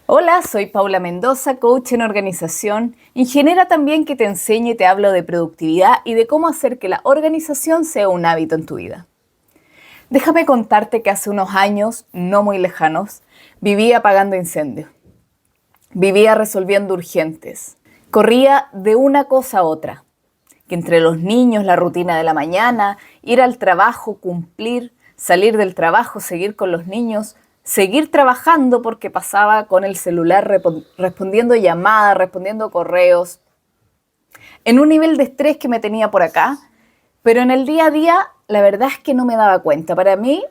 Hola, soy Paula Mendoza, coach en organización, ingeniera también que te enseño y te hablo de productividad y de cómo hacer que la organización sea un hábito en tu vida. Déjame contarte que hace unos años, no muy lejanos, vivía apagando incendios, vivía resolviendo urgentes, corría de una cosa a otra, que entre los niños, la rutina de la mañana, ir al trabajo, cumplir, salir del trabajo, seguir con los niños, seguir trabajando porque pasaba con el celular respondiendo llamadas, respondiendo correos, en un nivel de estrés que me tenía por acá, pero en el día a día la verdad es que no me daba cuenta. Para mí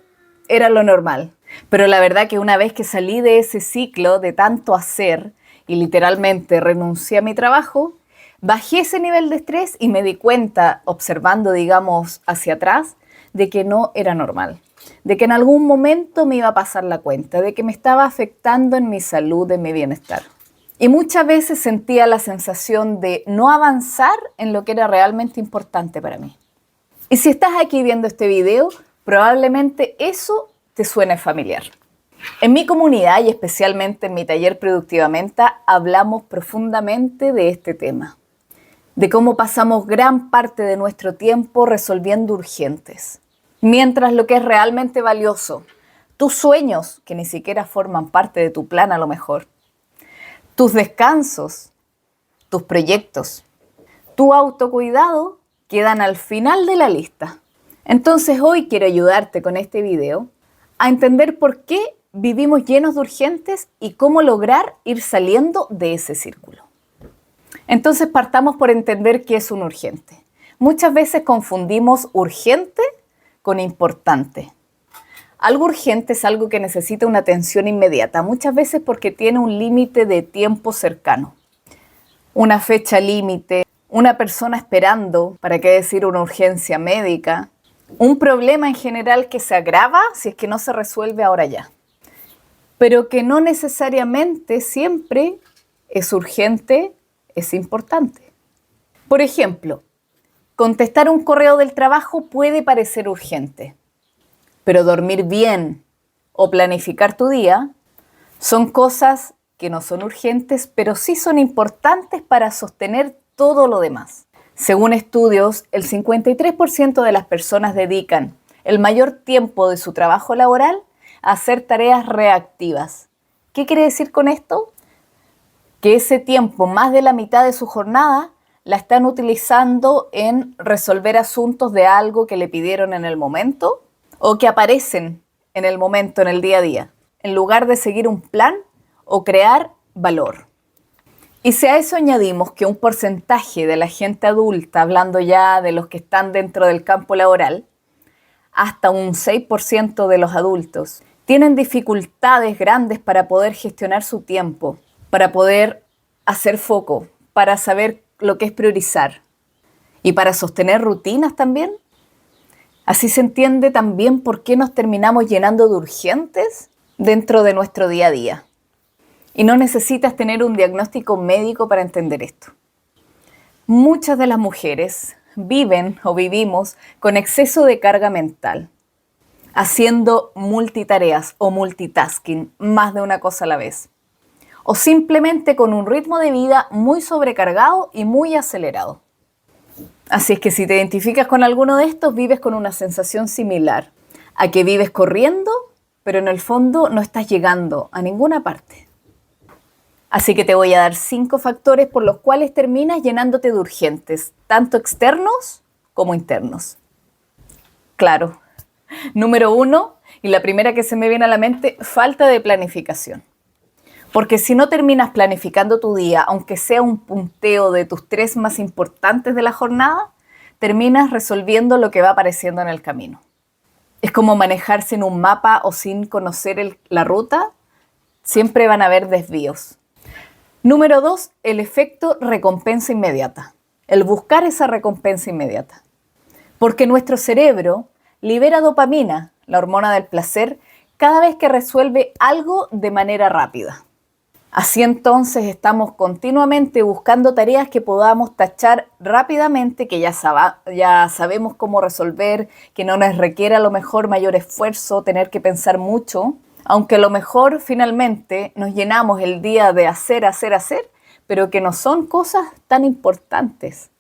era lo normal. Pero la verdad que una vez que salí de ese ciclo de tanto hacer y literalmente renuncié a mi trabajo, bajé ese nivel de estrés y me di cuenta, observando, digamos, hacia atrás, de que no era normal. De que en algún momento me iba a pasar la cuenta, de que me estaba afectando en mi salud, en mi bienestar. Y muchas veces sentía la sensación de no avanzar en lo que era realmente importante para mí. Y si estás aquí viendo este video, probablemente eso te suene familiar. En mi comunidad y especialmente en mi taller Productivamente hablamos profundamente de este tema, de cómo pasamos gran parte de nuestro tiempo resolviendo urgentes, mientras lo que es realmente valioso, tus sueños, que ni siquiera forman parte de tu plan a lo mejor, tus descansos, tus proyectos, tu autocuidado, quedan al final de la lista. Entonces hoy quiero ayudarte con este video a entender por qué vivimos llenos de urgentes y cómo lograr ir saliendo de ese círculo. Entonces partamos por entender qué es un urgente. Muchas veces confundimos urgente con importante. Algo urgente es algo que necesita una atención inmediata, muchas veces porque tiene un límite de tiempo cercano, una fecha límite, una persona esperando, para qué decir una urgencia médica, un problema en general que se agrava si es que no se resuelve ahora ya, pero que no necesariamente siempre es urgente, es importante. Por ejemplo, contestar un correo del trabajo puede parecer urgente, pero dormir bien o planificar tu día son cosas que no son urgentes, pero sí son importantes para sostener todo lo demás. Según estudios, el 53% de las personas dedican el mayor tiempo de su trabajo laboral a hacer tareas reactivas. ¿Qué quiere decir con esto? Que ese tiempo, más de la mitad de su jornada, la están utilizando en resolver asuntos de algo que le pidieron en el momento o que aparecen en el momento, en el día a día, en lugar de seguir un plan o crear valor. Y si a eso añadimos que un porcentaje de la gente adulta, hablando ya de los que están dentro del campo laboral, hasta un 6% de los adultos, tienen dificultades grandes para poder gestionar su tiempo, para poder hacer foco, para saber lo que es priorizar y para sostener rutinas también. Así se entiende también por qué nos terminamos llenando de urgentes dentro de nuestro día a día. Y no necesitas tener un diagnóstico médico para entender esto. Muchas de las mujeres viven o vivimos con exceso de carga mental, haciendo multitareas o multitasking, más de una cosa a la vez. O simplemente con un ritmo de vida muy sobrecargado y muy acelerado. Así es que si te identificas con alguno de estos, vives con una sensación similar a que vives corriendo, pero en el fondo no estás llegando a ninguna parte. Así que te voy a dar 5 factores por los cuales terminas llenándote de urgentes, tanto externos como internos. Claro. Número 1, y la primera que se me viene a la mente, falta de planificación. Porque si no terminas planificando tu día, aunque sea un punteo de tus 3 más importantes de la jornada, terminas resolviendo lo que va apareciendo en el camino. Es como manejar sin un mapa o sin conocer la ruta, siempre van a haber desvíos. Número 2, el efecto recompensa inmediata. El buscar esa recompensa inmediata. Porque nuestro cerebro libera dopamina, la hormona del placer, cada vez que resuelve algo de manera rápida. Así entonces estamos continuamente buscando tareas que podamos tachar rápidamente, que ya sabemos cómo resolver, que no nos requiere a lo mejor mayor esfuerzo, tener que pensar mucho, Aunque a lo mejor finalmente nos llenamos el día de hacer, pero que no son cosas tan importantes.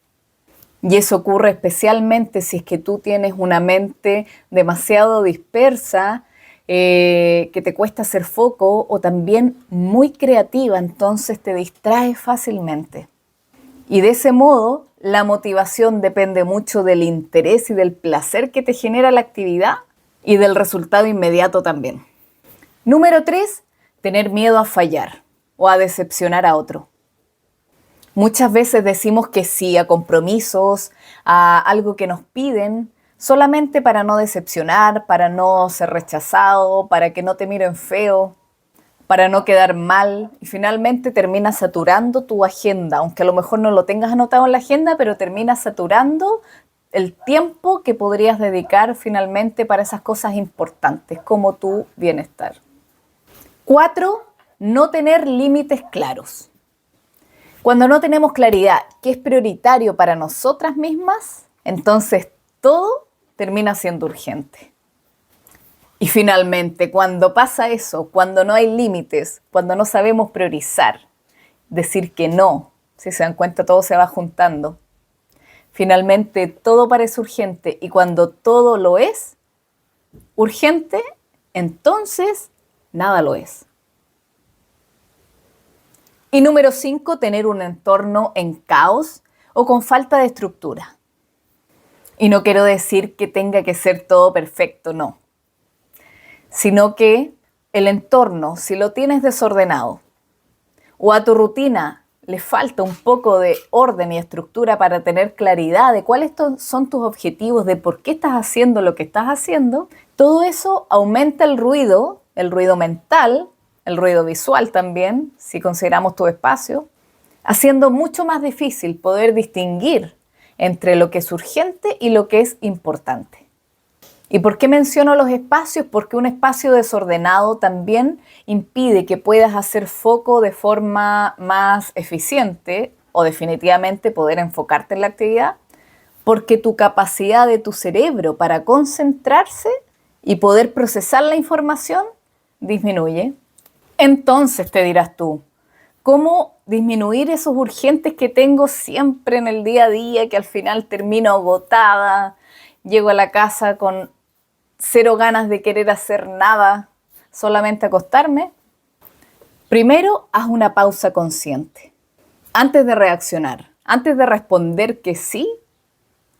Y eso ocurre especialmente si es que tú tienes una mente demasiado dispersa, que te cuesta hacer foco o también muy creativa, entonces te distraes fácilmente. Y de ese modo, la motivación depende mucho del interés y del placer que te genera la actividad y del resultado inmediato también. Número 3, tener miedo a fallar o a decepcionar a otro. Muchas veces decimos que sí a compromisos, a algo que nos piden, solamente para no decepcionar, para no ser rechazado, para que no te miren feo, para no quedar mal. Y finalmente terminas saturando tu agenda, aunque a lo mejor no lo tengas anotado en la agenda, pero terminas saturando el tiempo que podrías dedicar finalmente para esas cosas importantes, como tu bienestar. 4, no tener límites claros. Cuando no tenemos claridad qué es prioritario para nosotras mismas, entonces todo termina siendo urgente. Y finalmente, cuando pasa eso, cuando no hay límites, cuando no sabemos priorizar, decir que no, si se dan cuenta todo se va juntando. Finalmente todo parece urgente y cuando todo lo es urgente, entonces nada lo es. Y número 5, tener un entorno en caos o con falta de estructura. Y no quiero decir que tenga que ser todo perfecto, no. Sino que el entorno, si lo tienes desordenado o a tu rutina le falta un poco de orden y estructura para tener claridad de cuáles son tus objetivos, de por qué estás haciendo lo que estás haciendo, todo eso aumenta el ruido mental, el ruido visual también, si consideramos tu espacio, haciendo mucho más difícil poder distinguir entre lo que es urgente y lo que es importante. ¿Y por qué menciono los espacios? Porque un espacio desordenado también impide que puedas hacer foco de forma más eficiente o definitivamente poder enfocarte en la actividad, porque tu capacidad de tu cerebro para concentrarse y poder procesar la información disminuye. Entonces te dirás tú, ¿cómo disminuir esos urgentes que tengo siempre en el día a día, que al final termino agotada, llego a la casa con 0 ganas de querer hacer nada, solamente acostarme? Primero, haz una pausa consciente. Antes de reaccionar, antes de responder que sí,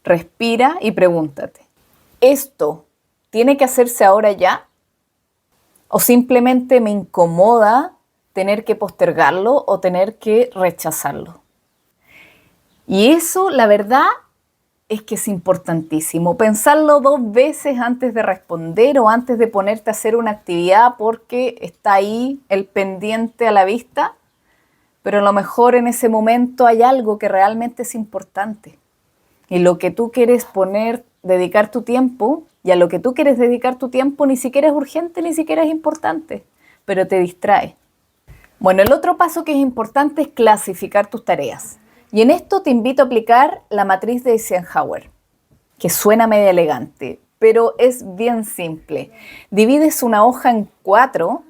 respira y pregúntate, ¿esto tiene que hacerse ahora ya? ¿O simplemente me incomoda tener que postergarlo o tener que rechazarlo? Y eso, la verdad, es que es importantísimo. Pensarlo 2 veces antes de responder o antes de ponerte a hacer una actividad porque está ahí el pendiente a la vista, pero a lo mejor en ese momento hay algo que realmente es importante. Y lo que tú quieres dedicar tu tiempo, y a lo que tú quieres dedicar tu tiempo ni siquiera es urgente, ni siquiera es importante, pero te distrae. Bueno, el otro paso que es importante es clasificar tus tareas. Y en esto te invito a aplicar la matriz de Eisenhower, que suena medio elegante, pero es bien simple. Divides una hoja en 4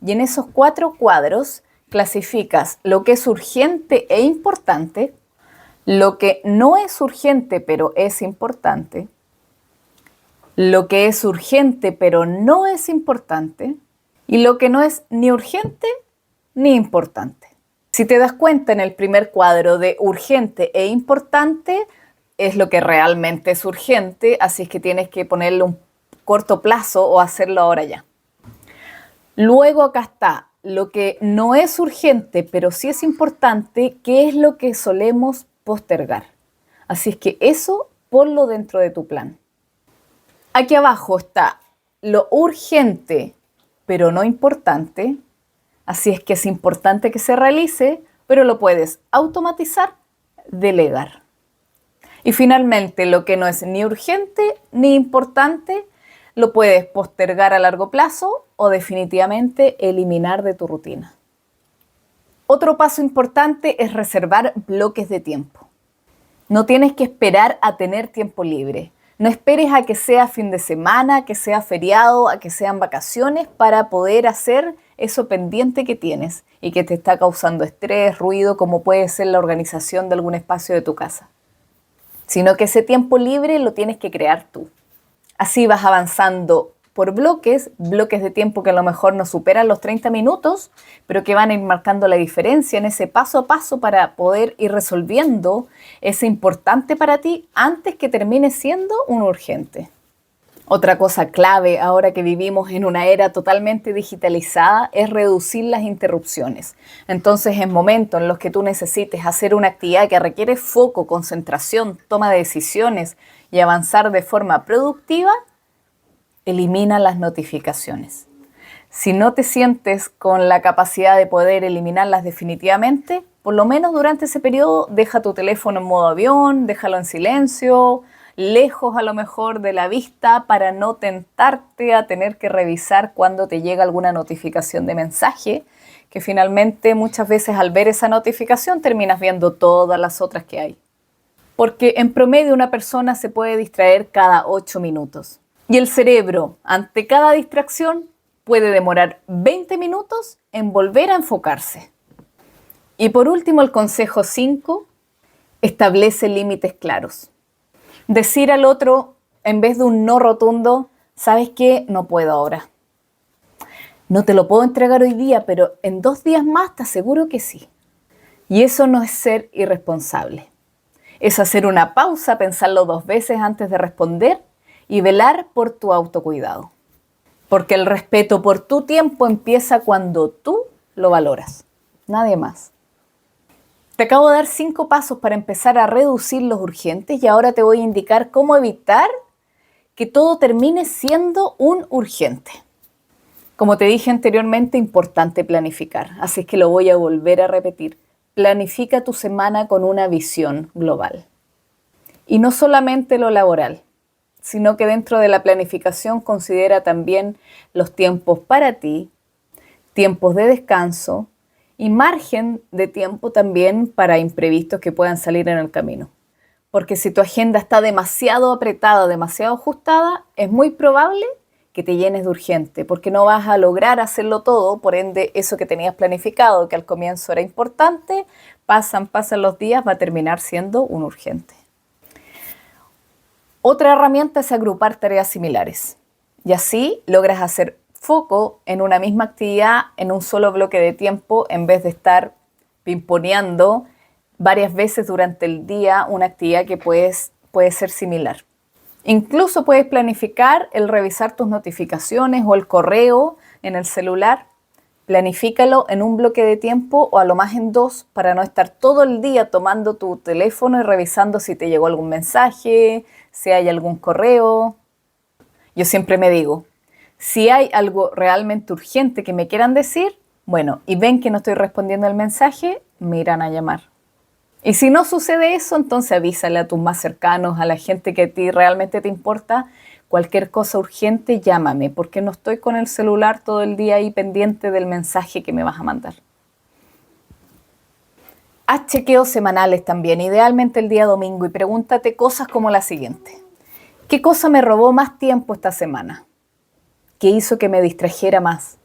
y en esos 4 cuadros clasificas lo que es urgente e importante, lo que no es urgente pero es importante, lo que es urgente pero no es importante y lo que no es ni urgente ni importante. Si te das cuenta, en el primer cuadro de urgente e importante es lo que realmente es urgente, así es que tienes que ponerle un corto plazo o hacerlo ahora ya. Luego acá está lo que no es urgente pero sí es importante, que es lo que solemos postergar. Así es que eso ponlo dentro de tu plan. Aquí abajo está lo urgente pero no importante. Así es que es importante que se realice, pero lo puedes automatizar, delegar. Y finalmente, lo que no es ni urgente ni importante, lo puedes postergar a largo plazo o definitivamente eliminar de tu rutina. Otro paso importante es reservar bloques de tiempo. No tienes que esperar a tener tiempo libre. No esperes a que sea fin de semana, a que sea feriado, a que sean vacaciones para poder hacer eso pendiente que tienes y que te está causando estrés, ruido, como puede ser la organización de algún espacio de tu casa. Sino que ese tiempo libre lo tienes que crear tú. Así vas avanzando por bloques de tiempo que a lo mejor no superan los 30 minutos, pero que van a ir marcando la diferencia en ese paso a paso para poder ir resolviendo ese importante para ti antes que termine siendo un urgente. Otra cosa clave ahora que vivimos en una era totalmente digitalizada es reducir las interrupciones. Entonces, en momentos en los que tú necesites hacer una actividad que requiere foco, concentración, toma de decisiones y avanzar de forma productiva, elimina las notificaciones. Si no te sientes con la capacidad de poder eliminarlas definitivamente, por lo menos durante ese periodo deja tu teléfono en modo avión, déjalo en silencio, lejos a lo mejor de la vista para no tentarte a tener que revisar cuando te llega alguna notificación de mensaje, que finalmente muchas veces al ver esa notificación terminas viendo todas las otras que hay. Porque en promedio una persona se puede distraer cada 8 minutos. Y el cerebro, ante cada distracción, puede demorar 20 minutos en volver a enfocarse. Y por último, el consejo 5, establece límites claros. Decir al otro, en vez de un no rotundo, ¿sabes qué? No puedo ahora. No te lo puedo entregar hoy día, pero en 2 días más te aseguro que sí. Y eso no es ser irresponsable. Es hacer una pausa, pensarlo 2 veces antes de responder y velar por tu autocuidado. Porque el respeto por tu tiempo empieza cuando tú lo valoras, nadie más. Te acabo de dar 5 pasos para empezar a reducir los urgentes y ahora te voy a indicar cómo evitar que todo termine siendo un urgente. Como te dije anteriormente, importante planificar, así es que lo voy a volver a repetir. Planifica tu semana con una visión global. Y no solamente lo laboral, sino que dentro de la planificación considera también los tiempos para ti, tiempos de descanso y margen de tiempo también para imprevistos que puedan salir en el camino. Porque si tu agenda está demasiado apretada, demasiado ajustada, es muy probable que te llenes de urgente, porque no vas a lograr hacerlo todo, por ende eso que tenías planificado, que al comienzo era importante, pasan los días, va a terminar siendo un urgente. Otra herramienta es agrupar tareas similares y así logras hacer foco en una misma actividad en un solo bloque de tiempo en vez de estar pimponeando varias veces durante el día una actividad que puede ser similar. Incluso puedes planificar el revisar tus notificaciones o el correo en el celular. Planifícalo en un bloque de tiempo o a lo más en 2 para no estar todo el día tomando tu teléfono y revisando si te llegó algún mensaje, si hay algún correo. Yo siempre me digo, si hay algo realmente urgente que me quieran decir, bueno, y ven que no estoy respondiendo el mensaje, me irán a llamar. Y si no sucede eso, entonces avísale a tus más cercanos, a la gente que a ti realmente te importa. Cualquier cosa urgente, llámame, porque no estoy con el celular todo el día ahí pendiente del mensaje que me vas a mandar. Haz chequeos semanales también, idealmente el día domingo, y pregúntate cosas como la siguiente. ¿Qué cosa me robó más tiempo esta semana? ¿Qué hizo que me distrajera más?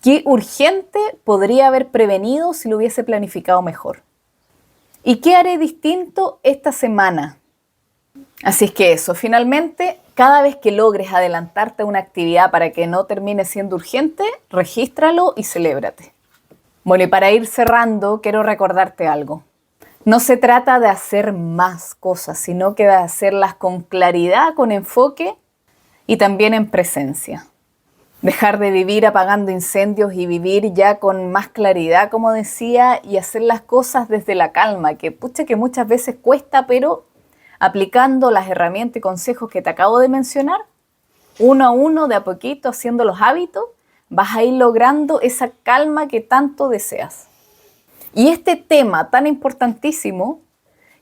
¿Qué urgente podría haber prevenido si lo hubiese planificado mejor? ¿Y qué haré distinto esta semana? Así es que eso, finalmente, cada vez que logres adelantarte a una actividad para que no termine siendo urgente, regístralo y celébrate. Bueno, y para ir cerrando, quiero recordarte algo. No se trata de hacer más cosas, sino que de hacerlas con claridad, con enfoque y también en presencia. Dejar de vivir apagando incendios y vivir ya con más claridad, como decía, y hacer las cosas desde la calma, que muchas veces cuesta, pero aplicando las herramientas y consejos que te acabo de mencionar, uno a uno, de a poquito, haciendo los hábitos, vas a ir logrando esa calma que tanto deseas. Y este tema tan importantísimo,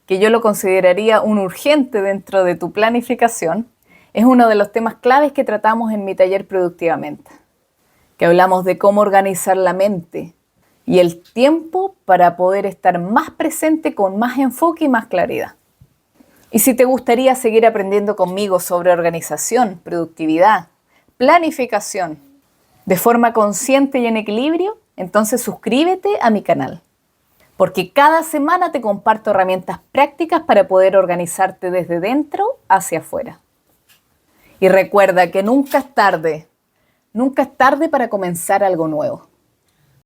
que yo lo consideraría un urgente dentro de tu planificación, es uno de los temas claves que tratamos en mi taller Productivamente, que hablamos de cómo organizar la mente y el tiempo para poder estar más presente con más enfoque y más claridad. Y si te gustaría seguir aprendiendo conmigo sobre organización, productividad, planificación, de forma consciente y en equilibrio, entonces suscríbete a mi canal, porque cada semana te comparto herramientas prácticas para poder organizarte desde dentro hacia afuera. Y recuerda que nunca es tarde para comenzar algo nuevo.